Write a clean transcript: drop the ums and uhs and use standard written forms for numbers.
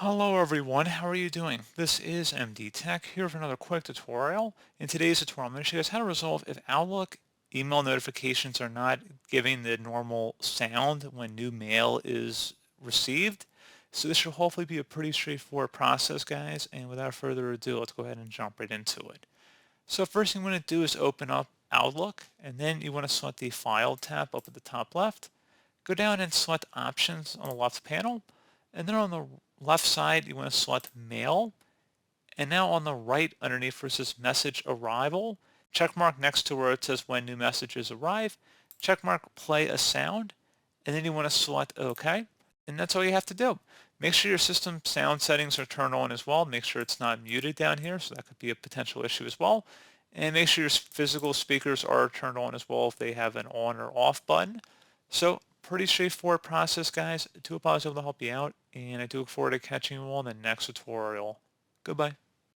Hello everyone, how are you doing? This is MD Tech here for another quick tutorial. In today's tutorial, I'm going to show you guys how to resolve if Outlook email notifications are not giving the normal sound when new mail is received. So this should hopefully be a pretty straightforward process, guys, and without further ado, let's go ahead and jump right into it. So first thing you want to do is open up Outlook, and then you want to select the File tab up at the top left. Go down and select Options on the left panel, and then on the left side, you want to select Mail, and now on the right underneath where it says Message Arrival, check mark next to where it says When New Messages Arrive, check mark Play a Sound, and then you want to select OK, and that's all you have to do. Make sure your system sound settings are turned on as well. Make sure it's not muted down here, so that could be a potential issue as well. And make sure your physical speakers are turned on as well if they have an on or off button. So pretty straightforward process, guys. I do hope I was able to help you out, and I do look forward to catching you all in the next tutorial. Goodbye.